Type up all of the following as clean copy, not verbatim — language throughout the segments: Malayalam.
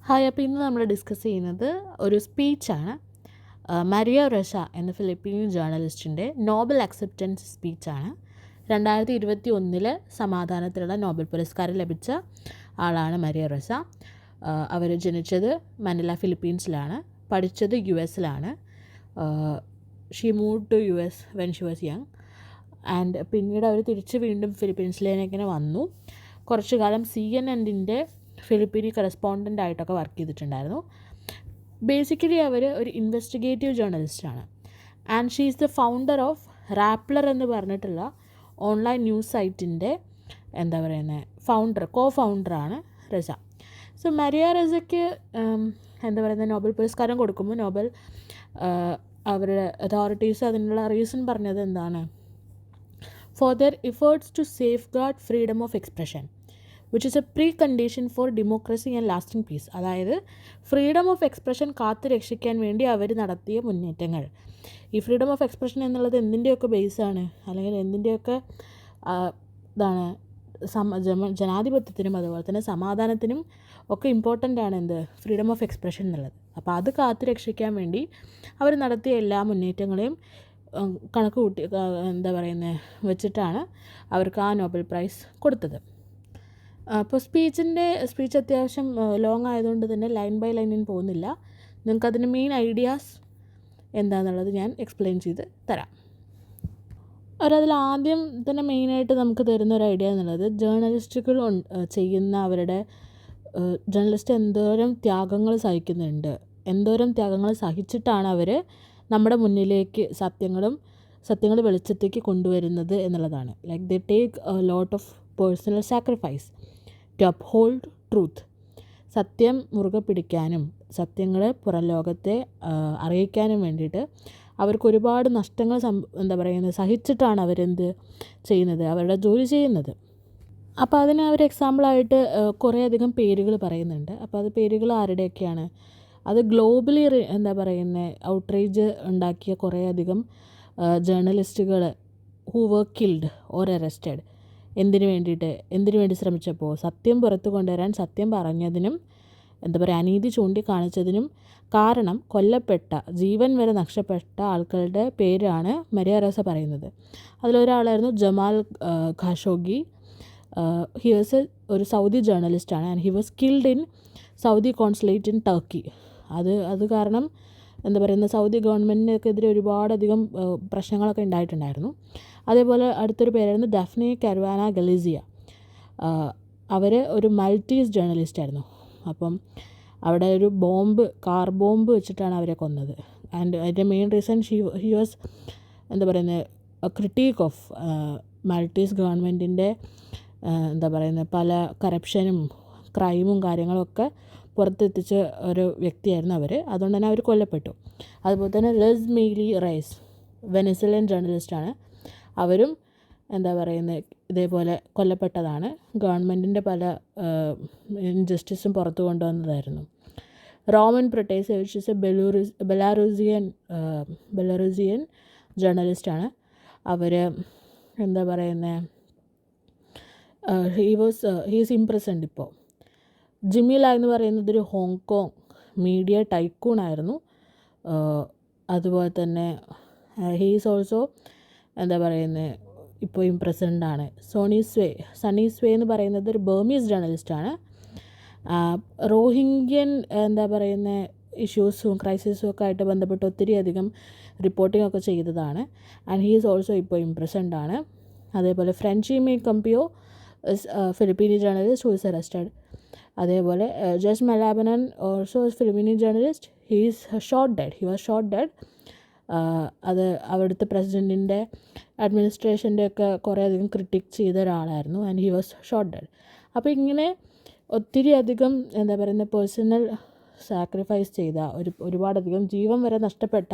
ഹായ്, അപ്പോൾ ഇന്ന് നമ്മൾ ഡിസ്കസ് ചെയ്യുന്നത് ഒരു സ്പീച്ചാണ്. മരിയ റെസ എന്ന ഫിലിപ്പീൻ ജേർണലിസ്റ്റിൻ്റെ നോബൽ അക്സെപ്റ്റൻസ് സ്പീച്ചാണ്. 2021 സമാധാനത്തിലുള്ള നോബൽ പുരസ്കാരം ലഭിച്ച ആളാണ് മരിയ റെസ. അവർ ജനിച്ചത് മനില, ഫിലിപ്പീൻസിലാണ്. പഠിച്ചത് US-ലാണ്. She move to US when she was young and പിന്നീട് അവർ തിരിച്ച് വീണ്ടും ഫിലിപ്പീൻസിലേക്ക് വന്നു. കുറച്ചു കാലം CNN-ൻ്റെ ഫിലിപ്പീനി കറസ്പോണ്ടൻ്റ് ആയിട്ടൊക്കെ വർക്ക് ചെയ്തിട്ടുണ്ടായിരുന്നു. ബേസിക്കലി അവർ ഒരു ഇൻവെസ്റ്റിഗേറ്റീവ് ജേർണലിസ്റ്റാണ്. And she is the founder of Rappler എന്ന് പറഞ്ഞിട്ടുള്ള ഓൺലൈൻ ന്യൂസ് സൈറ്റിൻ്റെ കോ ഫൗണ്ടറാണ് റെസ. സോ മരിയ റെസയ്ക്ക് നോബൽ പുരസ്കാരം കൊടുക്കുമ്പോൾ അവരുടെ അതോറിറ്റീസ് അതിനുള്ള റീസൺ പറഞ്ഞത് എന്താണ്? For their efforts to safeguard freedom of expression which is a precondition for democracy and lasting peace. അതായത് ഫ്രീഡം ഓഫ് എക്സ്പ്രഷൻ കാത്തു രക്ഷിക്കാൻ വേണ്ടി അവർ നടത്തിയ മുന്നേറ്റങ്ങൾ. ഈ ഫ്രീഡം ഓഫ് എക്സ്പ്രഷൻ എന്നുള്ളത് എന്തിൻ്റെയൊക്കെ ബേസാണ്, അല്ലെങ്കിൽ എന്തിൻ്റെയൊക്കെ ഇതാണ് ജനാധിപത്യത്തിനും അതുപോലെ തന്നെ സമാധാനത്തിനും ഒക്കെ ഇമ്പോർട്ടൻ്റ് ആണ് ഫ്രീഡം ഓഫ് എക്സ്പ്രഷൻ എന്നുള്ളത്. അപ്പോൾ അത് കാത്തു രക്ഷിക്കാൻ വേണ്ടി അവർ നടത്തിയ എല്ലാ മുന്നേറ്റങ്ങളെയും കണക്ക് കൂട്ടി വെച്ചിട്ടാണ് അവർക്ക് ആ നോബൽ പ്രൈസ് കൊടുത്തത്. അപ്പോൾ സ്പീച്ച് അത്യാവശ്യം ലോങ് ആയതുകൊണ്ട് തന്നെ ലൈൻ ബൈ ലൈനിന് പോകുന്നില്ല. നിങ്ങൾക്കതിന് മെയിൻ ഐഡിയാസ് എന്താണെന്നുള്ളത് ഞാൻ എക്സ്പ്ലെയിൻ ചെയ്ത് തരാം. അവരതിൽ ആദ്യം തന്നെ മെയിനായിട്ട് നമുക്ക് തരുന്ന ഒരു ഐഡിയ എന്നുള്ളത് ജേർണലിസ്റ്റുകൾ ചെയ്യുന്ന ജേർണലിസ്റ്റ് എന്തോരം ത്യാഗങ്ങൾ സഹിക്കുന്നുണ്ട്, എന്തോരം ത്യാഗങ്ങൾ സഹിച്ചിട്ടാണ് അവർ നമ്മുടെ മുന്നിലേക്ക് സത്യങ്ങൾ വെളിച്ചത്തേക്ക് കൊണ്ടുവരുന്നത് എന്നുള്ളതാണ്. Like they take a lot of personal sacrifice to uphold truth. സത്യം മുറുകെ പിടിക്കാനും സത്യങ്ങൾ പുറം ലോകത്തെ അറിയിക്കാനും വേണ്ടിയിട്ട് അവർക്ക് ഒരുപാട് നഷ്ടങ്ങൾ സഹിച്ചിട്ടാണ് ചെയ്യുന്നത്, അവരുടെ ജോലി ചെയ്യുന്നത്. അപ്പോൾ അതിന് അവർ എക്സാമ്പിളായിട്ട് കുറേയധികം പേരുകൾ പറയുന്നുണ്ട്. അപ്പോൾ അത് പേരുകൾ ആരുടെയൊക്കെയാണ്? അത് ഗ്ലോബലി ഔട്ട്റേജ് ഉണ്ടാക്കിയ കുറേയധികം ജേർണലിസ്റ്റുകൾ who were killed or arrested. എന്തിനു വേണ്ടി ശ്രമിച്ചപ്പോൾ സത്യം പുറത്തു കൊണ്ടുവരാൻ, സത്യം പറഞ്ഞതിനും അനീതി ചൂണ്ടിക്കാണിച്ചതിനും കാരണം കൊല്ലപ്പെട്ട, ജീവൻ വരെ നഷ്ടപ്പെട്ട ആൾക്കാരുടെ പേരാണ് മരിയ റെസ പറയുന്നത്. അതിലൊരാളായിരുന്നു ജമാൽ ഖഷോഗി. ഹി വാസ് ഒരു സൗദി ജേർണലിസ്റ്റാണ് and he was killed in Saudi consulate in Turkey. അത് കാരണം സൗദി ഗവൺമെൻറ്റിനെതിരെ ഒരുപാടധികം പ്രശ്നങ്ങളൊക്കെ ഉണ്ടായിട്ടുണ്ടായിരുന്നു. അതേപോലെ അടുത്തൊരു പേരായിരുന്നു ഡഫ്നെ കരുവാന ഗലീസിയ. അവർ ഒരു മൾട്ടീസ് ജേർണലിസ്റ്റായിരുന്നു. അപ്പം അവിടെ ഒരു കാർ ബോംബ് വെച്ചിട്ടാണ് അവരെ കൊന്നത്. ആൻഡ് അതിൻ്റെ main reason he was critic of Maltese ഗവൺമെൻറ്റിൻ്റെ പല കറപ്ഷനും ക്രൈമും കാര്യങ്ങളൊക്കെ പുറത്തെത്തിച്ച ഒരു വ്യക്തിയായിരുന്നു അവർ. അതുകൊണ്ട് തന്നെ അവർ കൊല്ലപ്പെട്ടു. അതുപോലെ തന്നെ ലെസ് മെയ്ലി റൈസ് വെനസ്വലൻ ജേർണലിസ്റ്റാണ്. അവരും ഇതേപോലെ കൊല്ലപ്പെട്ടതാണ്. ഗവൺമെൻറ്റിൻ്റെ പല ഇൻജസ്റ്റിസും പുറത്തു കൊണ്ടുവന്നതായിരുന്നു. Roman Protasevich is a Belarusian ജേർണലിസ്റ്റാണ്. അവർ ഹീസ് ഇംപ്രസൻഡ് ഇപ്പോൾ. ജിമില എന്ന് പറയുന്നത് ഒരു ഹോങ്കോങ് മീഡിയ ടൈക്കൂണായിരുന്നു. അതുപോലെ തന്നെ ഹീസ് ഓൾസോ ഇപ്പോൾ ഇംപ്രസൻഡാണ്. സണ്ണി സ്വേ എന്ന് പറയുന്നത് ഒരു ബർമീസ് ജേർണലിസ്റ്റാണ്. റോഹിംഗ്യൻ ഇഷ്യൂസും ക്രൈസിസും ഒക്കെ ആയിട്ട് ബന്ധപ്പെട്ട് ഒത്തിരി അധികം റിപ്പോർട്ടിംഗ് ഒക്കെ ചെയ്തതാണ്. ആൻഡ് ഹീ ഈസ് ഓൾസോ ഇപ്പോൾ ഇംപ്രസൻഡാണ്. അതേപോലെ Frenchie Mae Cumpio Philippine journalist who is arrested. അതേപോലെ Jess Malabanan also Philippine journalist. He was shot dead. അത് അവിടുത്തെ പ്രസിഡൻറ്റിൻ്റെ അഡ്മിനിസ്ട്രേഷൻ്റെ ഒക്കെ കുറേയധികം ക്രിട്ടിക് ചെയ്ത ഒരാളായിരുന്നു. And he was shot dead. അപ്പോൾ ഇങ്ങനെ ഒത്തിരി അധികം പേഴ്സണൽ സാക്രിഫൈസ് ചെയ്ത ഒരുപാടധികം ജീവൻ വരെ നഷ്ടപ്പെട്ട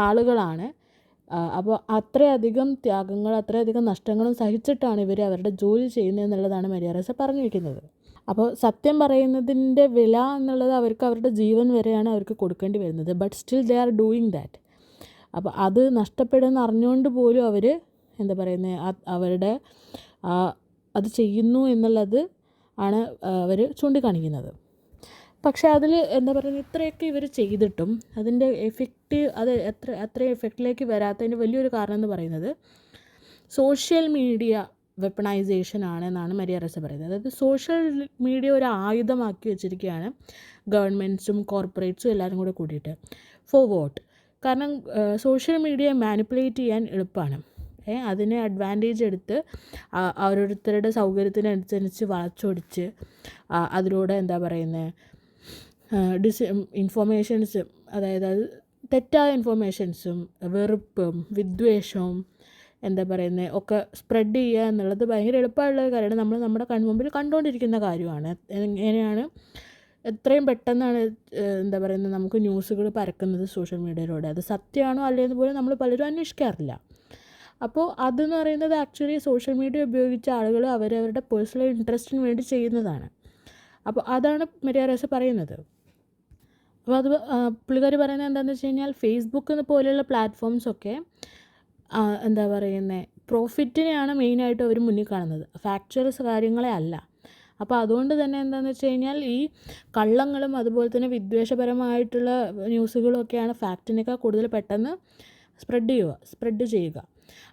ആളുകളാണ്. അപ്പോൾ അത്രയധികം ത്യാഗങ്ങൾ, അത്രയധികം നഷ്ടങ്ങളും സഹിച്ചിട്ടാണ് ഇവർ അവരുടെ ജോലി ചെയ്യുന്നത് എന്നുള്ളതാണ് മരിയ റെസ പറഞ്ഞു വയ്ക്കുന്നത്. അപ്പോൾ സത്യം പറയുന്നതിൻ്റെ വില എന്നുള്ളത് അവരുടെ ജീവൻ വരെയാണ് അവർക്ക് കൊടുക്കേണ്ടി വരുന്നത്. But still they are doing that. അപ്പോൾ അത് നഷ്ടപ്പെടുമെന്ന് അറിഞ്ഞുകൊണ്ട് പോലും അവർ അവരുടെ അത് ചെയ്യുന്നു എന്നുള്ളത് ആണ് അവർ ചൂണ്ടിക്കാണിക്കുന്നത്. പക്ഷേ അതിൽ എന്താ പറയുക, ഇത്രയൊക്കെ ഇവർ ചെയ്തിട്ടും അതിൻ്റെ എഫക്റ്റ് അത് അത്രയും എഫക്റ്റിലേക്ക് വരാത്തതിന് വലിയൊരു കാരണം എന്ന് പറയുന്നത് സോഷ്യൽ മീഡിയ വെപ്പണൈസേഷൻ ആണെന്നാണ് മരിയ റെസ പറയുന്നത്. അതായത് സോഷ്യൽ മീഡിയ ഒരു ആയുധമാക്കി വെച്ചിരിക്കുകയാണ് ഗവൺമെൻറ്റ്സും കോർപ്പറേറ്റ്സും എല്ലാവരും കൂടെ കൂടിയിട്ട്. Four vote? കാരണം സോഷ്യൽ മീഡിയ മാനിപ്പുലേറ്റ് ചെയ്യാൻ എളുപ്പമാണ്. അതിനെ അഡ്വാൻറ്റേജ് എടുത്ത് ഓരോരുത്തരുടെ സൗകര്യത്തിനനുസരിച്ച് വളച്ചൊടിച്ച് അതിലൂടെ എന്താ പറയുന്നത് ഇൻഫോർമേഷൻസും, അതായത് അത് തെറ്റായ ഇൻഫോർമേഷൻസും വെറുപ്പും വിദ്വേഷവും എന്താ പറയുന്നത് ഒക്കെ സ്പ്രെഡ് ചെയ്യുക എന്നുള്ളത് ഭയങ്കര എളുപ്പമുള്ള കാര്യമാണ്. നമ്മൾ നമ്മുടെ കൺമുമ്പിൽ കണ്ടുകൊണ്ടിരിക്കുന്ന കാര്യമാണ്. എങ്ങനെയാണ് എത്രയും പെട്ടെന്നാണ് എന്താ പറയുന്നത് നമുക്ക് ന്യൂസുകൾ പരക്കുന്നത് സോഷ്യൽ മീഡിയയിലൂടെ. അത് സത്യമാണോ അല്ലേന്ന് പോലും നമ്മൾ പലരും അന്വേഷിക്കാറില്ല. അപ്പോൾ അതെന്ന് പറയുന്നത് ആക്ച്വലി സോഷ്യൽ മീഡിയ ഉപയോഗിച്ച ആളുകൾ അവരവരുടെ പേഴ്സണൽ ഇൻട്രസ്റ്റിന് വേണ്ടി ചെയ്യുന്നതാണ്. അപ്പോൾ അതാണ് മരിയ റെസ പറയുന്നത്. അപ്പോൾ അത് പുള്ളിക്കാരി പറയുന്നത് എന്താണെന്ന് വെച്ച് കഴിഞ്ഞാൽ ഫേസ്ബുക്ക് പോലെയുള്ള പ്ലാറ്റ്ഫോംസൊക്കെ എന്താ പറയുന്നത് പ്രോഫിറ്റിനെയാണ് മെയിനായിട്ട് അവർ മുന്നിൽ കാണുന്നത്, ഫാക്ച്വൽസ് കാര്യങ്ങളെ അല്ല. അപ്പോൾ അതുകൊണ്ട് തന്നെ എന്താണെന്ന് വെച്ച് കഴിഞ്ഞാൽ ഈ കള്ളങ്ങളും അതുപോലെ തന്നെ വിദ്വേഷപരമായിട്ടുള്ള ന്യൂസുകളൊക്കെയാണ് ഫാക്റ്റിനേക്കാൾ കൂടുതൽ പെട്ടെന്ന് സ്പ്രെഡ് ചെയ്യുക.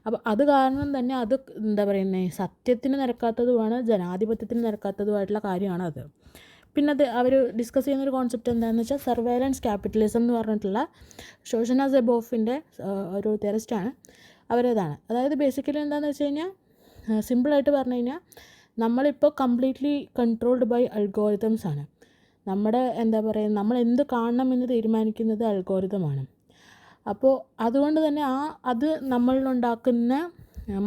അപ്പോൾ അത് കാരണം തന്നെ അത് എന്താ പറയുന്നത് സത്യത്തിന് നിരക്കാത്തതുമാണ്, ജനാധിപത്യത്തിന് നിരക്കാത്തതുമായിട്ടുള്ള കാര്യമാണ് അത്. പിന്നെ അത് അവർ ഡിസ്കസ് ചെയ്യുന്നൊരു കോൺസെപ്റ്റ് എന്താണെന്ന് വെച്ചാൽ സർവൈലൻസ് ക്യാപിറ്റലിസം എന്ന് പറഞ്ഞിട്ടുള്ള ഷോഷന സെബോഫിൻ്റെ ഒരു തെറിസ്റ്റാണ് അവരതാണ്. അതായത് ബേസിക്കലി എന്താണെന്ന് വെച്ച് കഴിഞ്ഞാൽ സിമ്പിളായിട്ട് പറഞ്ഞു കഴിഞ്ഞാൽ നമ്മളിപ്പോൾ കംപ്ലീറ്റ്ലി കൺട്രോൾഡ് ബൈ അൽഗോരിതംസ് ആണ്. നമ്മുടെ എന്താ പറയുക നമ്മൾ എന്ത് കാണണം എന്ന് തീരുമാനിക്കുന്നത് അൽഗോരിതമാണ്. അപ്പോൾ അതുകൊണ്ട് തന്നെ അത് നമ്മളിലുണ്ടാക്കുന്ന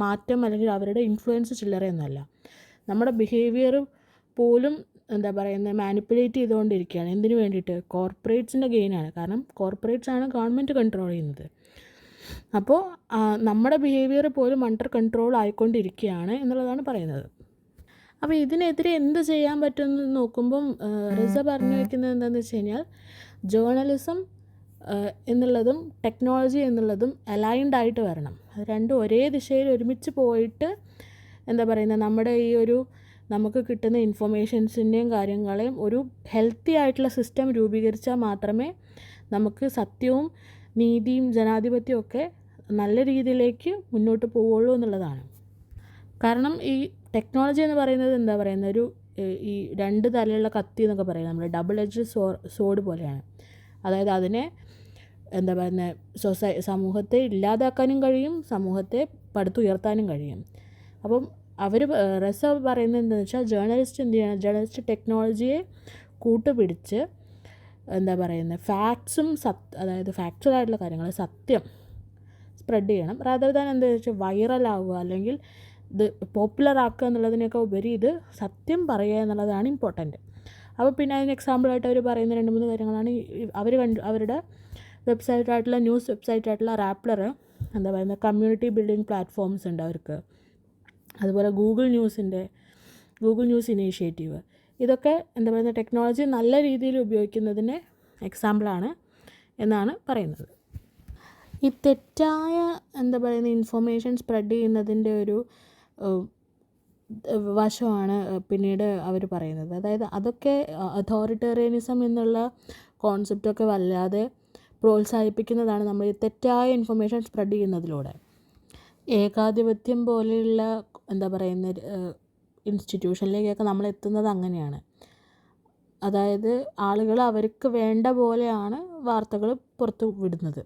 മാറ്റം അല്ലെങ്കിൽ അവരുടെ ഇൻഫ്ലുവൻസ് ചില്ലറയൊന്നുമല്ല. നമ്മുടെ ബിഹേവിയർ പോലും എന്താ പറയുന്നത് മാനിപ്പുലേറ്റ് ചെയ്തുകൊണ്ടിരിക്കുകയാണ്. എന്തിനു വേണ്ടിയിട്ട്? കോർപ്പറേറ്റ്സിൻ്റെ ഗെയിനാണ്. കാരണം കോർപ്പറേറ്റ്സ് ആണ് ഗവൺമെൻറ് കൺട്രോൾ ചെയ്യുന്നത്. അപ്പോൾ നമ്മുടെ ബിഹേവിയർ പോലും അണ്ടർ കൺട്രോൾ ആയിക്കൊണ്ടിരിക്കുകയാണ് എന്നുള്ളതാണ് പറയുന്നത്. അപ്പോൾ ഇതിനെതിരെ എന്ത് ചെയ്യാൻ പറ്റുമെന്ന് നോക്കുമ്പം റിസ പറഞ്ഞു വയ്ക്കുന്നത് എന്താണെന്ന് വെച്ച് കഴിഞ്ഞാൽ ജേർണലിസം എന്നുള്ളതും ടെക്നോളജി എന്നുള്ളതും അലൈൻഡ് ആയിട്ട് വരണം. അത് രണ്ടും ഒരേ ദിശയിൽ ഒരുമിച്ച് പോയിട്ട് എന്താ പറയുന്നത് നമ്മുടെ ഈ ഒരു നമുക്ക് കിട്ടുന്ന ഇൻഫർമേഷൻസിൻ്റെയും കാര്യങ്ങളെയും ഒരു ഹെൽത്തി ആയിട്ടുള്ള സിസ്റ്റം രൂപീകരിച്ചാൽ മാത്രമേ നമുക്ക് സത്യവും നീതിയും ജനാധിപത്യവും ഒക്കെ നല്ല രീതിയിലേക്ക് മുന്നോട്ട് പോവുള്ളൂ എന്നുള്ളതാണ്. കാരണം ഈ ടെക്നോളജി എന്ന് പറയുന്നത് എന്താ പറയുന്നത് ഒരു ഈ രണ്ട് തലയുള്ള കത്തി എന്നൊക്കെ പറയുന്നത് നമ്മൾ ഡബിൾ എഡ്ജ് സോഡ് പോലെയാണ്. അതായത് അതിനെ എന്താ പറയുന്നത് സമൂഹത്തെ ഇല്ലാതാക്കാനും കഴിയും, സമൂഹത്തെ പടുത്തുയർത്താനും കഴിയും. അപ്പം അവർ റെസ പറയുന്നത് എന്താണെന്ന് വെച്ചാൽ ജേർണലിസ്റ്റ് എന്ത് ചെയ്യണം, ജേർണലിസ്റ്റ് ടെക്നോളജിയെ കൂട്ടുപിടിച്ച് എന്താ പറയുന്നത് ഫാക്ട്സും അതായത് ഫാക്ച്വലായിട്ടുള്ള കാര്യങ്ങൾ സത്യം സ്പ്രെഡ് ചെയ്യണം. റാദർ ദാൻ എന്താണെന്ന് വെച്ചാൽ വൈറലാവുക അല്ലെങ്കിൽ ഇത് പോപ്പുലർ ആക്കുക എന്നുള്ളതിനൊക്കെ ഉപരി ഇത് സത്യം പറയുക എന്നുള്ളതാണ് ഇമ്പോർട്ടൻറ്റ്. അപ്പോൾ പിന്നെ അതിന് എക്സാമ്പിളായിട്ട് അവർ പറയുന്ന 2-3 കാര്യങ്ങളാണ്. അവരുടെ വെബ്സൈറ്റായിട്ടുള്ള ന്യൂസ് വെബ്സൈറ്റായിട്ടുള്ള റാപ്ലർ എന്താ പറയുന്നത് കമ്മ്യൂണിറ്റി ബിൽഡിംഗ് പ്ലാറ്റ്ഫോംസ് ഉണ്ട് അവർക്ക്. അതുപോലെ ഗൂഗിൾ ന്യൂസ് ഇനീഷ്യേറ്റീവ്. ഇതൊക്കെ എന്താ പറയുന്നത് ടെക്നോളജി നല്ല രീതിയിൽ ഉപയോഗിക്കുന്നതിന് എക്സാമ്പിളാണ് എന്നാണ് പറയുന്നത്. ഈ തെറ്റായ എന്താ പറയുന്നത് ഇൻഫർമേഷൻ സ്പ്രെഡ് ചെയ്യുന്നതിൻ്റെ ഒരു വശമാണ് പിന്നീട് അവർ പറയുന്നത്. അതായത് അതൊക്കെ അതോറിറ്റേറിയനിസം എന്നുള്ള കോൺസെപ്റ്റൊക്കെ വല്ലാതെ പ്രോത്സാഹിപ്പിക്കുന്നതാണ് നമ്മൾ ഈ തെറ്റായ ഇൻഫർമേഷൻ സ്പ്രെഡ് ചെയ്യുന്നതിലൂടെ. ഏകാധിപത്യം പോലെയുള്ള എന്താ പറയുന്നത് ഇൻസ്റ്റിറ്റ്യൂഷനിലേക്കൊക്കെ നമ്മൾ എത്തുന്നത് അങ്ങനെയാണ്. അതായത് ആളുകൾ അവർക്ക് വേണ്ട പോലെയാണ് വാർത്തകൾ പുറത്ത് വിടുന്നത്.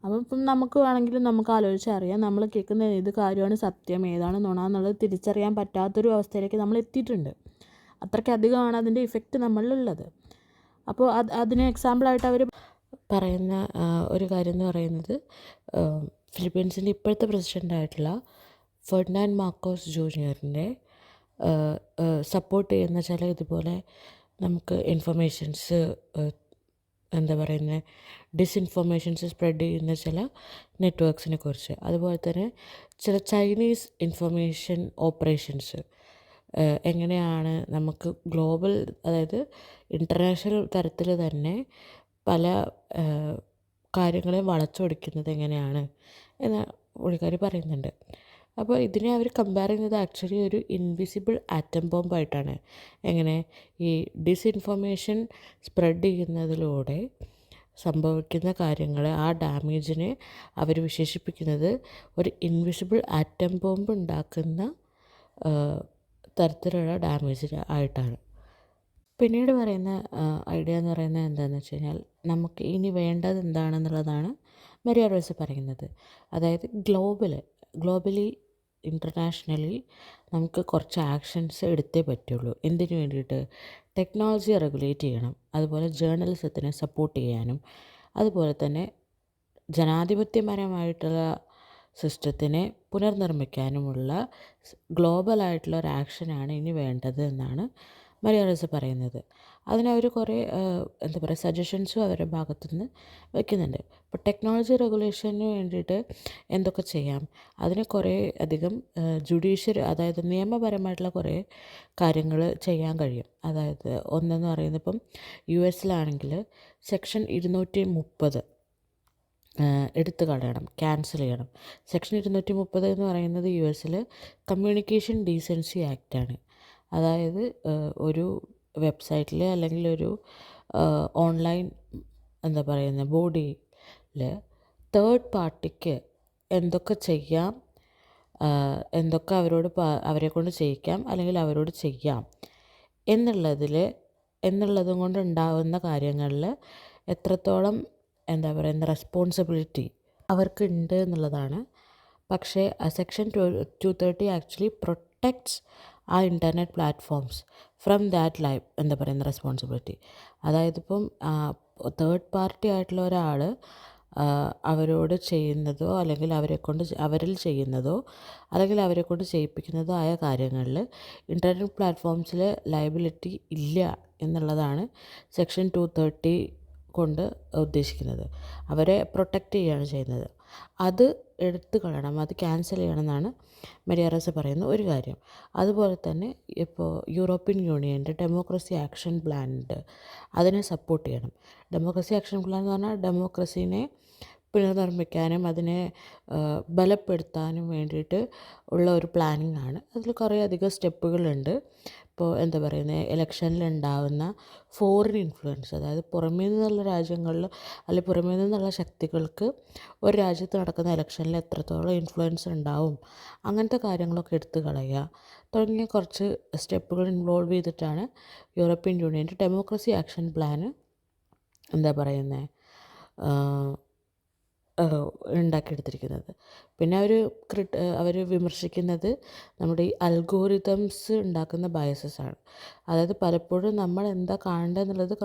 അപ്പം ഇപ്പം നമുക്ക് വേണമെങ്കിലും നമുക്ക് ആലോചിച്ചറിയാം നമ്മൾ കേൾക്കുന്ന ഏത് കാര്യമാണ് സത്യം ഏതാണ് നുണ എന്നുള്ളത് തിരിച്ചറിയാൻ പറ്റാത്തൊരു അവസ്ഥയിലേക്ക് നമ്മൾ എത്തിയിട്ടുണ്ട്. അത്രയ്ക്കധികമാണ് അതിൻ്റെ ഇഫക്റ്റ് നമ്മളിലുള്ളത്. അപ്പോൾ അതിന് എക്സാമ്പിളായിട്ട് അവർ പറയുന്ന ഒരു കാര്യം എന്ന് പറയുന്നത് ഫിലിപ്പീൻസിൻ്റെ ഇപ്പോഴത്തെ പ്രസിഡൻ്റായിട്ടുള്ള ഫെർഡിനാൻഡ് മാർക്കോസ് ജൂനിയറിൻ്റെ സപ്പോർട്ട് ചെയ്യുന്ന ചില ഇതുപോലെ നമുക്ക് ഇൻഫർമേഷൻസ് എന്താ പറയുന്നത് ഡിസ്ഇൻഫർമേഷൻസ് സ്പ്രെഡ് ചെയ്യുന്ന ചില നെറ്റ്വർക്ക്സിനെ കുറിച്ച്, അതുപോലെ തന്നെ ചില ചൈനീസ് ഇൻഫർമേഷൻ ഓപ്പറേഷൻസ് എങ്ങനെയാണ് നമുക്ക് ഗ്ലോബൽ അതായത് ഇൻ്റർനാഷണൽ തരത്തിൽ തന്നെ പല കാര്യങ്ങളെ വളച്ചൊടിക്കുന്നത് എങ്ങനെയാണ് എന്ന് പുള്ളിക്കാരി പറയുന്നുണ്ട്. അപ്പോൾ ഇതിനെ അവർ കമ്പയർ ചെയ്യുന്നത് ആക്ച്വലി ഒരു ഇൻവിസിബിൾ ആറ്റം ബോംബായിട്ടാണ്. എങ്ങനെ ഈ ഡിസ്ഇൻഫർമേഷൻ സ്പ്രെഡ് ചെയ്യുന്നതിലൂടെ സംഭവിക്കുന്ന കാര്യങ്ങൾ, ആ ഡാമേജിനെ അവർ വിശേഷിപ്പിക്കുന്നത് ഒരു ഇൻവിസിബിൾ ആറ്റം ബോംബ് ഉണ്ടാക്കുന്ന തരത്തിലുള്ള ഡാമേജ് ആയിട്ടാണ്. പിന്നീട് പറയുന്ന ഐഡിയ എന്ന് പറയുന്നത് എന്താണെന്ന് വെച്ച് കഴിഞ്ഞാൽ, നമുക്ക് ഇനി വേണ്ടത് എന്താണെന്നുള്ളതാണ് മരിയ റോസ് പറയുന്നത്. അതായത് ഗ്ലോബലി ഇൻ്റർനാഷണലി നമുക്ക് കുറച്ച് ആക്ഷൻസ് എടുത്തേ പറ്റുള്ളൂ. എന്തിനു വേണ്ടിയിട്ട്? ടെക്നോളജി റെഗുലേറ്റ് ചെയ്യണം, അതുപോലെ ജേർണലിസത്തിനെ സപ്പോർട്ട് ചെയ്യാനും, അതുപോലെ തന്നെ ജനാധിപത്യപരമായിട്ടുള്ള സിസ്റ്റത്തിനെ പുനർനിർമ്മിക്കാനുമുള്ള ഗ്ലോബലായിട്ടുള്ള ഒരു ആക്ഷനാണ് ഇനി വേണ്ടത് എന്നാണ് മരിയ റോസ് പറയുന്നത്. അതിനവർ കുറേ എന്താ പറയുക സജഷൻസും അവരുടെ ഭാഗത്തുനിന്ന് വയ്ക്കുന്നുണ്ട്. ഇപ്പോൾ ടെക്നോളജി റെഗുലേഷന് വേണ്ടിയിട്ട് എന്തൊക്കെ ചെയ്യാം, അതിന് കുറേ അധികം അതായത് നിയമപരമായിട്ടുള്ള കുറേ കാര്യങ്ങൾ ചെയ്യാൻ കഴിയും. അതായത് ഒന്നെന്ന് പറയുന്നത്, ഇപ്പം US സെക്ഷൻ 230 എടുത്തു കളയണം, ക്യാൻസൽ ചെയ്യണം. സെക്ഷൻ 230 എന്ന് പറയുന്നത് US കമ്മ്യൂണിക്കേഷൻ ഡീസൻസി ആക്റ്റാണ്. അതായത് ഒരു വെബ്സൈറ്റിൽ അല്ലെങ്കിൽ ഒരു ഓൺലൈൻ എന്താ പറയുന്നത് ബോഡിയിൽ തേർഡ് പാർട്ടിക്ക് എന്തൊക്കെ ചെയ്യാം, എന്തൊക്കെ അവരെ കൊണ്ട് ചെയ്യിക്കാം അല്ലെങ്കിൽ അവരോട് ചെയ്യാം എന്നുള്ളതും കൊണ്ട് ഉണ്ടാകുന്ന കാര്യങ്ങളിൽ എത്രത്തോളം എന്താ പറയുന്ന റെസ്പോൺസിബിലിറ്റി അവർക്കുണ്ട് എന്നുള്ളതാണ്. പക്ഷേ സെക്ഷൻ 230 ആക്ച്വലി പ്രൊട്ടക്ട്സ് ആ ഇൻ്റർനെറ്റ് പ്ലാറ്റ്ഫോംസ് ഫ്രം ദാറ്റ് എന്താ പറയുന്ന റെസ്പോൺസിബിലിറ്റി. അതായത് ഇപ്പം തേർഡ് പാർട്ടി ആയിട്ടുള്ള ഒരാൾ അവരോട് ചെയ്യുന്നതോ അല്ലെങ്കിൽ അവരിൽ ചെയ്യുന്നതോ അല്ലെങ്കിൽ അവരെക്കൊണ്ട് ചെയ്യിപ്പിക്കുന്നതോ ആയ കാര്യങ്ങളിൽ ഇൻ്റർനെറ്റ് പ്ലാറ്റ്ഫോംസിൽ ലയബിലിറ്റി ഇല്ല എന്നുള്ളതാണ് സെക്ഷൻ 230 കൊണ്ട് ഉദ്ദേശിക്കുന്നത്. അവരെ പ്രൊട്ടക്റ്റ് ചെയ്യുകയാണ് ചെയ്യുന്നത്. അത് എടുത്തു കളയണം, അത് ക്യാൻസൽ ചെയ്യണം എന്നാണ് മരിയ റോസ് പറയുന്ന ഒരു കാര്യം. അതുപോലെ തന്നെ ഇപ്പോൾ യൂറോപ്യൻ യൂണിയൻ്റെ ഡെമോക്രസി ആക്ഷൻ പ്ലാൻ ഉണ്ട്, അതിനെ സപ്പോർട്ട് ചെയ്യണം. ഡെമോക്രസി ആക്ഷൻ പ്ലാൻ എന്ന് പറഞ്ഞാൽ ഡെമോക്രസീനെ പുനർനിർമ്മിക്കാനും അതിനെ ബലപ്പെടുത്താനും വേണ്ടിയിട്ട് ഉള്ള ഒരു പ്ലാനിങ് ആണ്. അതിൽ കുറേ അധികം സ്റ്റെപ്പുകളുണ്ട്. ഇപ്പോൾ എന്താ പറയുന്നത്, ഇലക്ഷനിൽ ഉണ്ടാകുന്ന ഫോറിൻ ഇൻഫ്ലുവൻസ്, അതായത് പുറമേ നിന്നുള്ള രാജ്യങ്ങളിൽ അല്ലെങ്കിൽ പുറമേ നിന്നുള്ള ശക്തികൾക്ക് ഒരു രാജ്യത്ത് നടക്കുന്ന ഇലക്ഷനിൽ എത്രത്തോളം ഇൻഫ്ലുവൻസ് ഉണ്ടാവും, അങ്ങനത്തെ കാര്യങ്ങളൊക്കെ എടുത്തു കളയുക തുടങ്ങിയ കുറച്ച് സ്റ്റെപ്പുകൾ ഇൻവോൾവ് ചെയ്തിട്ടാണ് യൂറോപ്യൻ യൂണിയൻ്റെ ഡെമോക്രസി ആക്ഷൻ പ്ലാന് എന്താ പറയുന്നത് ഉണ്ടാക്കിയെടുത്തിരിക്കുന്നത്. പിന്നെ അവർ വിമർശിക്കുന്നത് നമ്മുടെ ഈ അൽഗോരിതംസ് ഉണ്ടാക്കുന്ന ബയസസാണ്. അതായത് പലപ്പോഴും നമ്മൾ എന്താ കാണേണ്ടത് എന്നുള്ളത്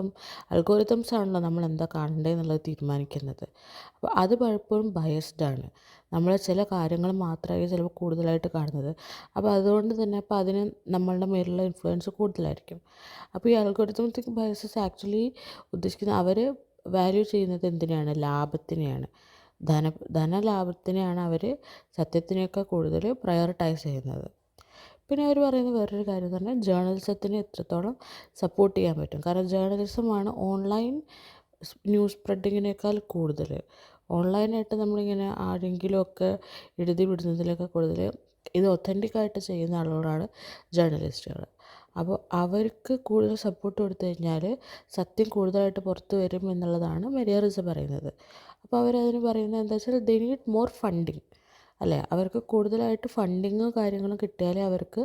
അൽഗോരിതംസ് ആണല്ലോ നമ്മൾ എന്താ കാണേണ്ടത് എന്നുള്ളത് തീരുമാനിക്കുന്നത്. അപ്പോൾ അത് പലപ്പോഴും ബയസ്ഡാണ്. നമ്മൾ ചില കാര്യങ്ങൾ മാത്രമേ ചിലപ്പോൾ കൂടുതലായിട്ട് കാണുന്നത്. അപ്പോൾ അതുകൊണ്ട് തന്നെ അപ്പോൾ അതിന് നമ്മളുടെ മേലുള്ള ഇൻഫ്ലുവൻസ് കൂടുതലായിരിക്കും. അപ്പോൾ ഈ അൽഗോരിതമിക് ബയസസ് ആക്ച്വലി ഉദ്ദേശിക്കുന്നത്, അവർ വാല്യൂ ചെയ്യുന്നത് എന്തിനെയാണ്? ലാഭത്തിനെയാണ്. ധനലാഭത്തിനെയാണ് അവർ സത്യത്തിനേക്കാൾ കൂടുതൽ പ്രയോറിറ്റൈസ് ചെയ്യുന്നത്. പിന്നെ അവർ പറയുന്ന വേറൊരു കാര്യം എന്ന് പറഞ്ഞാൽ ജേർണലിസത്തിനെ എത്രത്തോളം സപ്പോർട്ട് ചെയ്യാൻ പറ്റും. കാരണം ജേർണലിസമാണ് ഓൺലൈൻ ന്യൂസ് സ്പ്രെഡിങ്ങിനേക്കാൾ കൂടുതൽ. ഓൺലൈനായിട്ട് നമ്മളിങ്ങനെ ആരെങ്കിലുമൊക്കെ എഴുതി വിടുന്നതിലൊക്കെ കൂടുതൽ ഇത് ഒത്തൻറ്റിക്കായിട്ട് ചെയ്യുന്ന ആളുകളാണ് ജേർണലിസ്റ്റുകൾ. അപ്പോൾ അവർക്ക് കൂടുതൽ സപ്പോർട്ട് കൊടുത്തു കഴിഞ്ഞാൽ സത്യം കൂടുതലായിട്ട് പുറത്തു വരും എന്നുള്ളതാണ് മരിയ റോസ് പറയുന്നത്. അപ്പോൾ അവരതിന് പറയുന്നത് എന്താ വെച്ചാൽ ദേ നീഡ് മോർ ഫണ്ടിങ്, അല്ലേ? അവർക്ക് കൂടുതലായിട്ട് ഫണ്ടിങ്ങും കാര്യങ്ങളും കിട്ടിയാലേ അവർക്ക്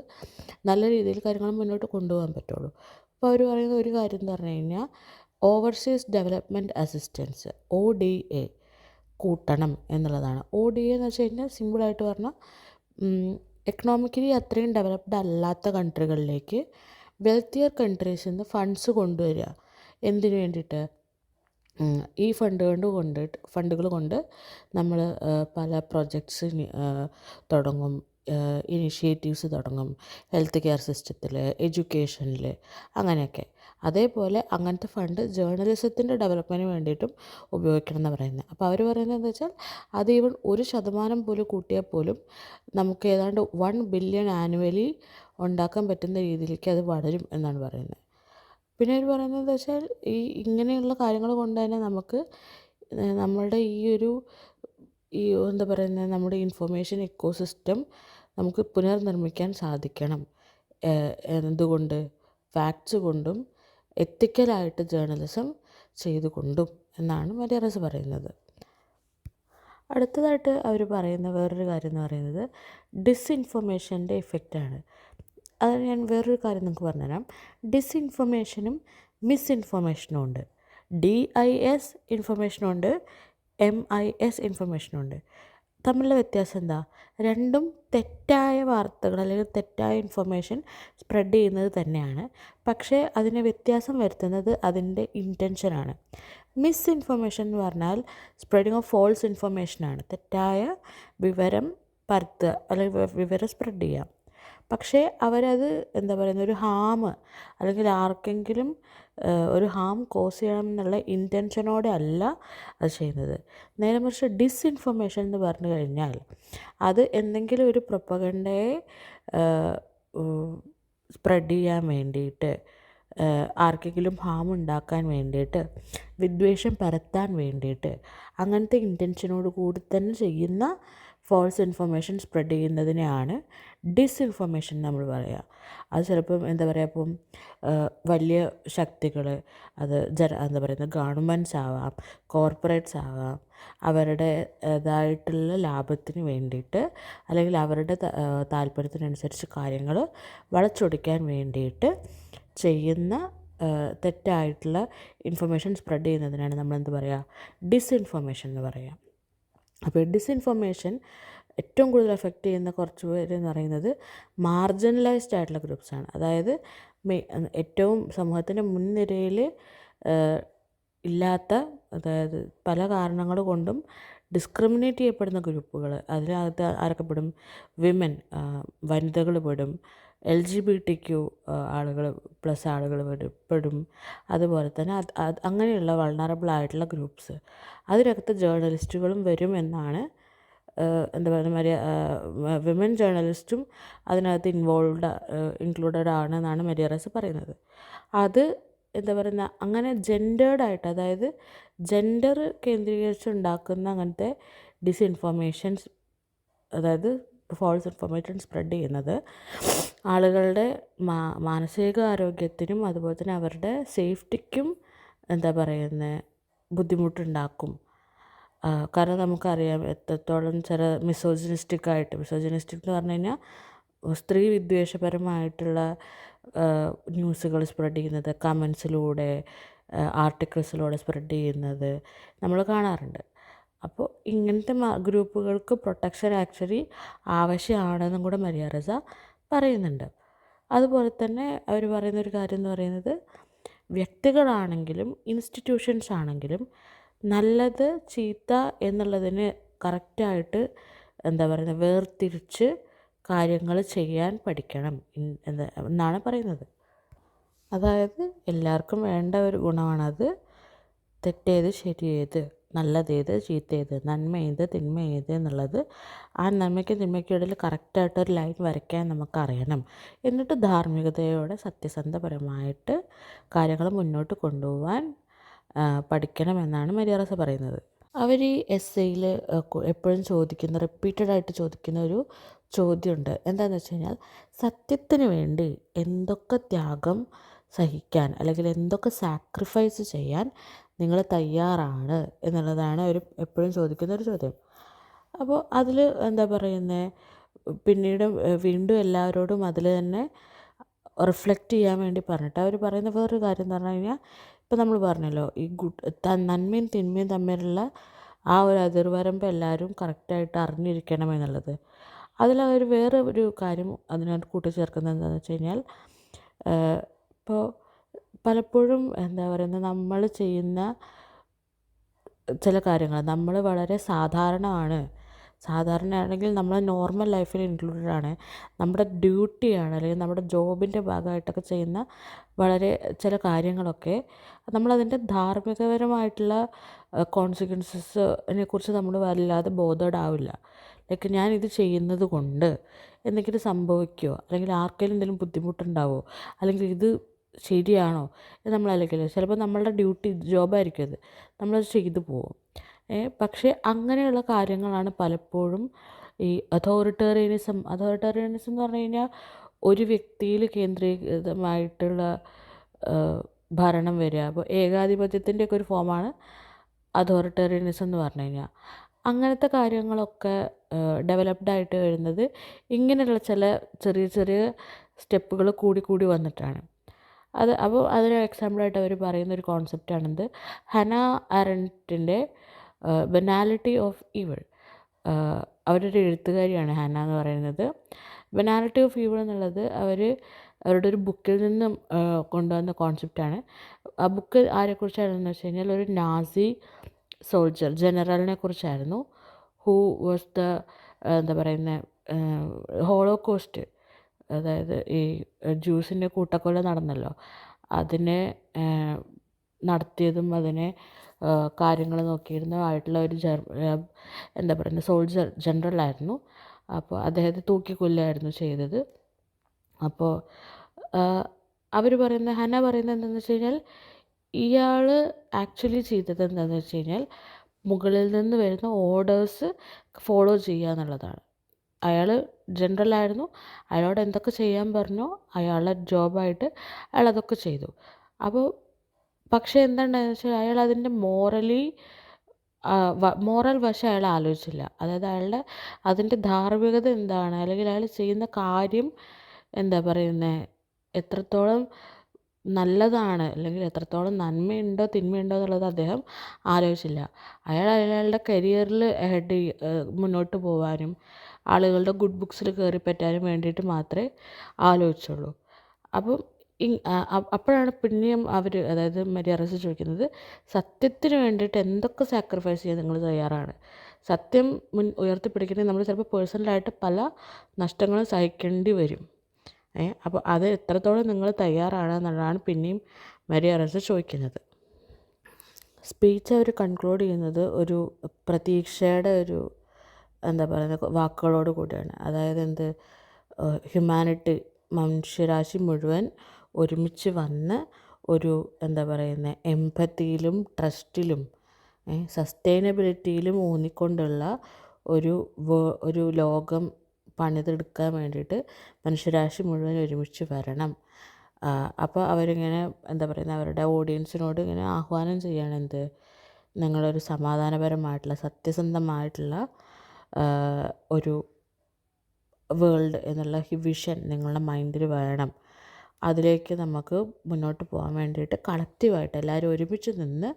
നല്ല രീതിയിൽ കാര്യങ്ങൾ മുന്നോട്ട് കൊണ്ടുപോകാൻ പറ്റുള്ളൂ. അപ്പോൾ അവർ പറയുന്ന ഒരു കാര്യം എന്ന് പറഞ്ഞു കഴിഞ്ഞാൽ ഓവർസീസ് ഡെവലപ്മെൻറ്റ് അസിസ്റ്റൻസ് ODA കൂട്ടണം എന്നുള്ളതാണ്. ODA എന്ന് വെച്ച് കഴിഞ്ഞാൽ സിമ്പിളായിട്ട് പറഞ്ഞാൽ എക്കണോമിക്കലി അത്രയും ഡെവലപ്ഡ് അല്ലാത്ത കൺട്രികളിലേക്ക് വെൽത്തിയർ കൺട്രീസിൽ നിന്ന് ഫണ്ട്സ് കൊണ്ടുവരിക. എന്തിനു വേണ്ടിയിട്ട്? ഈ ഫണ്ടുകൾ കൊണ്ട് നമ്മൾ പല പ്രൊജക്ട്സ് തുടങ്ങും, ഇനിഷ്യേറ്റീവ്സ് തുടങ്ങും, ഹെൽത്ത് കെയർ സിസ്റ്റത്തിൽ, എഡ്യൂക്കേഷനിൽ, അങ്ങനെയൊക്കെ. അതേപോലെ അങ്ങനത്തെ ഫണ്ട് ജേർണലിസത്തിൻ്റെ ഡെവലപ്മെൻറ്റിന് വേണ്ടിയിട്ടും ഉപയോഗിക്കണം എന്ന് പറയുന്നത്. അപ്പോൾ അവർ പറയുന്നത് എന്താ വെച്ചാൽ അത് ഈവൻ 1% പോലും കൂട്ടിയാൽ പോലും നമുക്ക് ഏതാണ്ട് 1 ബില്യൺ ആനുവലി ഉണ്ടാക്കാൻ പറ്റുന്ന രീതിയിലേക്ക് അത് വളരും എന്നാണ് പറയുന്നത്. പിന്നെ അവർ പറയുന്നത് എന്താ വെച്ചാൽ ഇങ്ങനെയുള്ള കാര്യങ്ങൾ കൊണ്ട് തന്നെ നമുക്ക് നമ്മളുടെ ഈ എന്താ പറയുന്നത് നമ്മുടെ ഇൻഫർമേഷൻ ഇക്കോസിസ്റ്റം നമുക്ക് പുനർനിർമ്മിക്കാൻ സാധിക്കണം. എന്തുകൊണ്ട്? ഫാക്ട്സ് കൊണ്ടും എത്തിക്കലായിട്ട് ജേർണലിസം ചെയ്തുകൊണ്ടും എന്നാണ് മരിയറസ് പറയുന്നത്. അടുത്തതായിട്ട് അവർ പറയുന്ന വേറൊരു കാര്യം എന്ന് പറയുന്നത് ഡിസ്ഇൻഫർമേഷൻ്റെ ഇഫക്റ്റാണ്. അത് ഞാൻ വേറൊരു കാര്യം നിങ്ങൾക്ക് പറഞ്ഞുതരാം. ഡിസ്ഇൻഫർമേഷനും മിസ്ഇൻഫർമേഷനും ഉണ്ട്. DIS ഇൻഫർമേഷനും ഉണ്ട്, MIS ഇൻഫർമേഷനും ഉണ്ട്. തമ്മിലുള്ള വ്യത്യാസം എന്താ? രണ്ടും തെറ്റായ വാർത്തകൾ അല്ലെങ്കിൽ തെറ്റായ ഇൻഫർമേഷൻ സ്പ്രെഡ് ചെയ്യുന്നത് തന്നെയാണ്. പക്ഷേ അതിന് വ്യത്യാസം വരുത്തുന്നത് അതിൻ്റെ ഇൻറ്റൻഷനാണ്. മിസ്ഇൻഫർമേഷൻ എന്ന് പറഞ്ഞാൽ സ്പ്രെഡിങ് ഓഫ് ഫോൾസ് ഇൻഫർമേഷനാണ്. തെറ്റായ വിവരം പരത്തുക അല്ലെങ്കിൽ വിവരം സ്പ്രെഡ് ചെയ്യാം. പക്ഷേ അവരത് എന്താ പറയുന്നത്, ഒരു ഹാം അല്ലെങ്കിൽ ആർക്കെങ്കിലും ഒരു ഹാം കോസ് ചെയ്യണം എന്നുള്ള ഇൻറ്റൻഷനോടെ അല്ല അത് ചെയ്യുന്നത്. നേരെ മറിച്ച് ഡിസ്ഇൻഫർമേഷൻ എന്ന് പറഞ്ഞു കഴിഞ്ഞാൽ അത് എന്തെങ്കിലും ഒരു പ്രൊപ്പഗണ്ടയെ സ്പ്രെഡ് ചെയ്യാൻ വേണ്ടിയിട്ട്, ആർക്കെങ്കിലും ഹാം ഉണ്ടാക്കാൻ വേണ്ടിയിട്ട്, വിദ്വേഷം പരത്താൻ വേണ്ടിയിട്ട്, അങ്ങനത്തെ ഇൻറ്റൻഷനോട് കൂടി തന്നെ ചെയ്യുന്ന ഫോൾസ് ഇൻഫർമേഷൻ സ്പ്രെഡ് ചെയ്യുന്നതിനെയാണ് ഡിസ്ഇൻഫർമേഷൻ നമ്മൾ പറയുക. അത് ചിലപ്പം എന്താ പറയുക, ഇപ്പം വലിയ ശക്തികൾ, അത് എന്താ പറയുന്നത്, ഗവൺമെൻറ്റ്സ് ആവാം, കോർപ്പറേറ്റ്സ് ആവാം, അവരുടേതായിട്ടുള്ള ലാഭത്തിന് വേണ്ടിയിട്ട് അല്ലെങ്കിൽ അവരുടെ താല്പര്യത്തിനനുസരിച്ച് കാര്യങ്ങൾ വളച്ചൊടിക്കാൻ വേണ്ടിയിട്ട് ചെയ്യുന്ന തെറ്റായിട്ടുള്ള ഇൻഫർമേഷൻ സ്പ്രെഡ് ചെയ്യുന്നതിനാണ് നമ്മളെന്ത് പറയുക, ഡിസ്ഇൻഫർമേഷൻ എന്ന് പറയുക. അപ്പോൾ ഡിസ്ഇൻഫർമേഷൻ ഏറ്റവും കൂടുതൽ എഫക്റ്റ് ചെയ്യുന്ന കുറച്ച് പേരെന്ന് പറയുന്നത് മാർജിനലൈസ്ഡ് ആയിട്ടുള്ള ഗ്രൂപ്പ്സാണ്. അതായത് ഏറ്റവും സമൂഹത്തിൻ്റെ മുൻനിരയിൽ ഇല്ലാത്ത, അതായത് പല കാരണങ്ങൾ കൊണ്ടും ഡിസ്ക്രിമിനേറ്റ് ചെയ്യപ്പെടുന്ന ഗ്രൂപ്പുകൾ. അതിനകത്ത് ആരൊക്കെ പെടും? വിമൻ, വനിതകൾ പെടും, LGBTQ ആളുകൾ പ്ലസ് ആളുകൾ പെടും. അതുപോലെ തന്നെ അങ്ങനെയുള്ള വൾണറബിൾ ആയിട്ടുള്ള ഗ്രൂപ്പ്സ്, അതിനകത്ത് ജേർണലിസ്റ്റുകളും വരും എന്നാണ് എന്താ പറയുക, വിമൻ ജേർണലിസ്റ്റും അതിനകത്ത് ഇൻക്ലൂഡഡ് ആണെന്നാണ് മരിയറസ് പറയുന്നത്. അത് എന്താ പറയുന്ന, അങ്ങനെ ജെൻഡേർഡായിട്ട്, അതായത് ജെൻഡർ കേന്ദ്രീകരിച്ച് ഉണ്ടാക്കുന്ന അങ്ങനത്തെ ഡിസ്ഇൻഫർമേഷൻസ്, അതായത് ഫോൾസ് ഇൻഫർമേഷൻ സ്പ്രെഡ് ചെയ്യുന്നത് ആളുകളുടെ മാനസികാരോഗ്യത്തിനും അതുപോലെ തന്നെ അവരുടെ സേഫ്റ്റിക്കും എന്താ പറയുന്നത്, ബുദ്ധിമുട്ടുണ്ടാക്കും. കാരണം നമുക്കറിയാം എത്രത്തോളം ചില മിസോജിനിസ്റ്റിക് എന്ന് പറഞ്ഞു കഴിഞ്ഞാൽ സ്ത്രീ വിദ്വേഷപരമായിട്ടുള്ള ന്യൂസുകൾ സ്പ്രെഡ് ചെയ്യുന്നത്, കമൻസിലൂടെ, ആർട്ടിക്കിൾസിലൂടെ സ്പ്രെഡ് ചെയ്യുന്നത് നമ്മൾ കാണാറുണ്ട്. അപ്പോൾ ഇങ്ങനത്തെ ഗ്രൂപ്പുകൾക്ക് പ്രൊട്ടക്ഷൻ ആക്ച്വലി ആവശ്യമാണെന്നും കൂടെ മരിയറസ പറയുന്നുണ്ട്. അതുപോലെ തന്നെ അവർ പറയുന്നൊരു കാര്യം എന്ന് പറയുന്നത്, വ്യക്തികളാണെങ്കിലും ഇൻസ്റ്റിറ്റ്യൂഷൻസ് ആണെങ്കിലും നല്ലത് ചീത്ത എന്നുള്ളതിന് കറക്റ്റായിട്ട് എന്താ പറയുന്നത്, വേർതിരിച്ച് കാര്യങ്ങൾ ചെയ്യാൻ പഠിക്കണം എന്നാണ് പറയുന്നത്. അതായത് എല്ലാവർക്കും വേണ്ട ഒരു ഗുണമാണത്. തെറ്റേത് ശരിയേത്, നല്ലതേത് ചീത്തയേത്, നന്മയേത് തിന്മയേത് എന്നുള്ളത്, ആ നന്മയ്ക്കും തിന്മയ്ക്കും ഇടയിൽ കറക്റ്റായിട്ടൊരു ലൈൻ വരയ്ക്കാൻ നമുക്കറിയണം. എന്നിട്ട് ധാർമ്മികതയോടെ സത്യസന്ധപരമായിട്ട് കാര്യങ്ങൾ മുന്നോട്ട് കൊണ്ടുപോകാൻ പഠിക്കണമെന്നാണ് മരിയറസ പറയുന്നത്. അവർ ഈ എസ്സേയിൽ എപ്പോഴും റിപ്പീറ്റഡായിട്ട് ചോദിക്കുന്ന ഒരു ചോദ്യമുണ്ട്. എന്താണെന്ന് വെച്ച് കഴിഞ്ഞാൽ, സത്യത്തിന് വേണ്ടി എന്തൊക്കെ ത്യാഗം സഹിക്കാൻ അല്ലെങ്കിൽ എന്തൊക്കെ സാക്രിഫൈസ് ചെയ്യാൻ നിങ്ങൾ തയ്യാറാണ് എന്നുള്ളതാണ് അവർ എപ്പോഴും ചോദിക്കുന്നൊരു ചോദ്യം. അപ്പോൾ അതിൽ എന്താ പറയുന്നത്, പിന്നീട് വീണ്ടും എല്ലാവരോടും അതിൽ തന്നെ റിഫ്ലക്റ്റ് ചെയ്യാൻ വേണ്ടി പറഞ്ഞിട്ട് അവർ പറയുന്ന വേറൊരു കാര്യം എന്ന് പറഞ്ഞു കഴിഞ്ഞാൽ, ഇപ്പം നമ്മൾ പറഞ്ഞല്ലോ, ഈ നന്മയും തിന്മയും തമ്മിലുള്ള ആ ഒരു അതിർവരമ്പ് എല്ലാവരും കറക്റ്റായിട്ട് അറിഞ്ഞിരിക്കണം എന്നുള്ളത്. അതിലവർ വേറെ ഒരു കാര്യം അതിനകത്ത് കൂട്ടിച്ചേർക്കുന്നത് എന്താണെന്ന് വെച്ച് കഴിഞ്ഞാൽ, ഇപ്പോൾ പലപ്പോഴും എന്താ പറയുന്നത്, നമ്മൾ ചെയ്യുന്ന ചില കാര്യങ്ങൾ നമ്മൾ വളരെ സാധാരണയാണെങ്കിൽ നമ്മൾ നോർമൽ ലൈഫിൽ ഇൻക്ലൂഡഡ് ആണ്, നമ്മുടെ ഡ്യൂട്ടിയാണ് അല്ലെങ്കിൽ നമ്മുടെ ജോബിൻ്റെ ഭാഗമായിട്ടൊക്കെ ചെയ്യുന്ന വളരെ ചില കാര്യങ്ങളൊക്കെ നമ്മളതിൻ്റെ ധാർമ്മികപരമായിട്ടുള്ള കോൺസിക്വൻസസിനെ കുറിച്ച് നമ്മൾ വല്ലാതെ ബോധേഡ് ആവില്ല. ലൈക്ക് ഞാനിത് ചെയ്യുന്നത് കൊണ്ട് എന്തെങ്കിലും സംഭവിക്കുമോ, അല്ലെങ്കിൽ ആർക്കെങ്കിലും എന്തെങ്കിലും ബുദ്ധിമുട്ടുണ്ടാവുമോ, അല്ലെങ്കിൽ ഇത് ശരിയാണോ എന്ന് നമ്മളാലോചിക്കില്ല. ചിലപ്പോൾ നമ്മളുടെ ജോബായിരിക്കും അത്, നമ്മളത് ചെയ്തു പോകും. പക്ഷേ അങ്ങനെയുള്ള കാര്യങ്ങളാണ് പലപ്പോഴും ഈ അതോറിറ്റേറിയനിസം എന്ന് പറഞ്ഞു കഴിഞ്ഞാൽ ഒരു വ്യക്തിയിൽ കേന്ദ്രീകൃതമായിട്ടുള്ള ഭരണം വരിക. അപ്പോൾ ഏകാധിപത്യത്തിൻ്റെയൊക്കെ ഒരു ഫോമാണ് അതോറിറ്റേറിയനിസം എന്ന് പറഞ്ഞു കഴിഞ്ഞാൽ. അങ്ങനത്തെ കാര്യങ്ങളൊക്കെ ഡെവലപ്ഡ് ആയിട്ട് വരുന്നത് ഇങ്ങനെയുള്ള ചില ചെറിയ ചെറിയ സ്റ്റെപ്പുകൾ കൂടി വന്നിട്ടാണ്. അപ്പോൾ അതിന് എക്സാമ്പിളായിട്ട് അവർ പറയുന്നൊരു കോൺസെപ്റ്റാണിത്. ഹന ആരൻറ്റിൻ്റെ ബനാലിറ്റി ഓഫ് ഈവിൾ. അവരൊരു എഴുത്തുകാരിയാണ് ഹന എന്ന് പറയുന്നത്. ബനാലിറ്റി ഓഫ് ഈവിൾ എന്നുള്ളത് അവരുടെ ഒരു ബുക്കിൽ നിന്നും കൊണ്ടുവന്ന കോൺസെപ്റ്റാണ്. ആ ബുക്ക് ആരെക്കുറിച്ചായിരുന്നു വെച്ച് കഴിഞ്ഞാൽ ഒരു നാസി സോൾജർ ജനറലിനെ കുറിച്ചായിരുന്നു. ഹൂ വാസ് ദ എന്താ പറയുന്നത് ഹോളോകോസ്റ്റ്, അതായത് ഈ ജ്യൂസിൻ്റെ കൂട്ടക്കൊല നടന്നല്ലോ, അതിനെ നടത്തിയതും അതിനെ കാര്യങ്ങൾ നോക്കിയിരുന്നതായിട്ടുള്ള ഒരു എന്താ പറയുന്നത് സോൾജർ ജനറലായിരുന്നു. അപ്പോൾ അദ്ദേഹത്തെ തൂക്കിക്കൊല്ലുകയായിരുന്നു ചെയ്തത്. അപ്പോൾ ഹന പറയുന്നത് എന്താണെന്ന് വെച്ച് കഴിഞ്ഞാൽ ഇയാൾ ആക്ച്വലി ചെയ്തത് എന്താണെന്ന് വെച്ച് കഴിഞ്ഞാൽ മുകളിൽ നിന്ന് വരുന്ന ഓർഡേഴ്സ് ഫോളോ ചെയ്യുക എന്നുള്ളതാണ്. അയാൾ ജനറലായിരുന്നു, അയാളോട് എന്തൊക്കെ ചെയ്യാൻ പറഞ്ഞോ അയാളുടെ ജോബായിട്ട് അയാൾ അതൊക്കെ ചെയ്തു. അപ്പോൾ പക്ഷേ എന്താണെന്ന് വെച്ചാൽ അയാൾ അതിൻ്റെ മോറൽ വശം അയാൾ ആലോചിച്ചില്ല. അതായത് അതിൻ്റെ ധാർമ്മികത എന്താണ്, അല്ലെങ്കിൽ അയാൾ ചെയ്യുന്ന കാര്യം എന്താ പറയുന്നത് എത്രത്തോളം നല്ലതാണ്, അല്ലെങ്കിൽ എത്രത്തോളം നന്മയുണ്ടോ തിന്മയുണ്ടോ എന്നുള്ളത് അദ്ദേഹം ആലോചിച്ചില്ല. അയാളുടെ കരിയറിൽ മുന്നോട്ട് പോകാനും ആളുകളുടെ ഗുഡ് ബുക്സിൽ കയറിപ്പറ്റാനും വേണ്ടിയിട്ട് മാത്രമേ ആലോചിച്ചുള്ളൂ. അപ്പം അപ്പോഴാണ് പിന്നെയും അതായത് മരിയ റെസ ചോദിക്കുന്നത്, സത്യത്തിന് വേണ്ടിയിട്ട് എന്തൊക്കെ സാക്രിഫൈസ് ചെയ്യാൻ നിങ്ങൾ തയ്യാറാണ്? സത്യം ഉയർത്തിപ്പിടിക്കണമെങ്കിൽ നമ്മൾ ചിലപ്പോൾ പേഴ്സണലായിട്ട് പല നഷ്ടങ്ങളും സഹിക്കേണ്ടി വരും. അപ്പോൾ അത് എത്രത്തോളം നിങ്ങൾ തയ്യാറാണ് എന്നുള്ളതാണ് പിന്നെയും മരിയ റെസ ചോദിക്കുന്നത്. സ്പീച്ച് അവർ കൺക്ലൂഡ് ചെയ്യുന്നത് ഒരു പ്രതീക്ഷയുടെ ഒരു എന്താ പറയുന്നത് വാക്കുകളോട് കൂടിയാണ്. അതായത് ഹ്യൂമാനിറ്റി, മനുഷ്യരാശി മുഴുവൻ ഒരുമിച്ച് വന്ന് ഒരു എന്താ പറയുന്നത് എംപത്തിയിലും ട്രസ്റ്റിലും സസ്റ്റൈനബിലിറ്റിയിലും ഊന്നിക്കൊണ്ടുള്ള ഒരു ലോകം പണിതെടുക്കാൻ വേണ്ടിയിട്ട് മനുഷ്യരാശി മുഴുവൻ ഒരുമിച്ച് വരണം. അപ്പോൾ അവരിങ്ങനെ എന്താ പറയുന്നത് അവരുടെ ഓഡിയൻസിനോട് ഇങ്ങനെ ആഹ്വാനം ചെയ്യണം, നിങ്ങളൊരു സമാധാനപരമായിട്ടുള്ള സത്യസന്ധമായിട്ടുള്ള ഒരു വേൾഡ് എന്നുള്ള വിഷൻ നിങ്ങളുടെ മൈൻഡിൽ വേണം. അതിലേക്ക് നമുക്ക് മുന്നോട്ട് പോകാൻ വേണ്ടിയിട്ട് കളക്റ്റീവായിട്ട് എല്ലാവരും ഒരുമിച്ച് നിന്ന്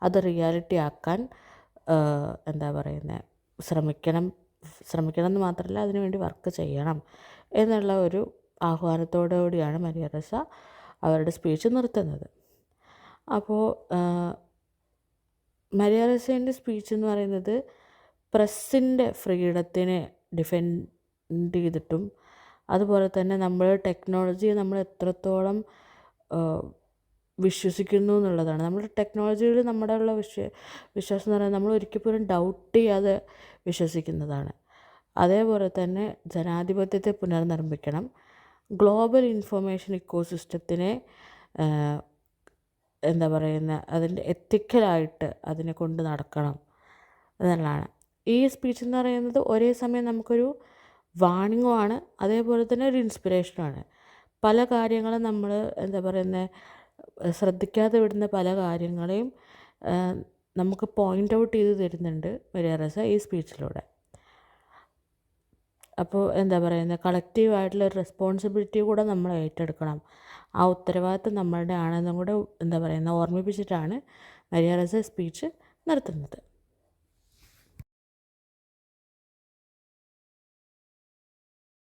അത് റിയാലിറ്റി ആക്കാൻ എന്താ പറയുന്നത് ശ്രമിക്കണം എന്ന് മാത്രമല്ല അതിനുവേണ്ടി വർക്ക് ചെയ്യണം എന്നുള്ള ഒരു ആഹ്വാനത്തോടു കൂടിയാണ് മരിയ റെസ അവരുടെ സ്പീച്ച് നിർത്തുന്നത്. അപ്പോൾ മരിയ റെസേൻ്റെ സ്പീച്ച് എന്ന് പറയുന്നത് പ്രസ്സിൻ്റെ ഫ്രീഡത്തിനെ ഡിഫെൻഡ് ചെയ്തിട്ടും അതുപോലെ തന്നെ ടെക്നോളജിയെ നമ്മൾ എത്രത്തോളം വിശ്വസിക്കുന്നു എന്നുള്ളതാണ്. നമ്മുടെ ടെക്നോളജിയിൽ നമ്മുടെ ഉള്ള വിശ്വാസം എന്ന് പറയുന്നത് നമ്മൾ ഒരിക്കൽ പോലും ഡൗട്ട് ചെയ്യാതെ വിശ്വസിക്കുന്നതാണ്. അതേപോലെ തന്നെ ജനാധിപത്യത്തെ പുനർനിർമ്മിക്കണം, ഗ്ലോബൽ ഇൻഫർമേഷൻ ഇക്കോസിസ്റ്റത്തിനെ എന്താ പറയുന്നത് അതിൻ്റെ എത്തിക്കലായിട്ട് അതിനെ കൊണ്ട് നടക്കണം എന്നുള്ളതാണ്. ഈ സ്പീച്ച് എന്ന് പറയുന്നത് ഒരേ സമയം നമുക്കൊരു വാണിങ്ങുമാണ്, അതേപോലെ തന്നെ ഒരു ഇൻസ്പിറേഷനുമാണ്. പല കാര്യങ്ങളും നമ്മൾ എന്താ പറയുന്നത് ശ്രദ്ധിക്കാതെ വിടുന്ന പല കാര്യങ്ങളെയും നമുക്ക് പോയിൻ്റ് ഔട്ട് ചെയ്ത് തരുന്നുണ്ട് മരിയ റെസ ഈ സ്പീച്ചിലൂടെ. അപ്പോൾ എന്താ പറയുന്നത് കളക്റ്റീവായിട്ടുള്ള ഒരു റെസ്പോൺസിബിലിറ്റി കൂടെ നമ്മൾ ഏറ്റെടുക്കണം. ആ ഉത്തരവാദിത്വം നമ്മളുടെ ആണെന്നും കൂടെ എന്താ പറയുന്നത് ഓർമ്മിപ്പിച്ചിട്ടാണ് മരിയ റെസ സ്പീച്ച് നടത്തുന്നത്.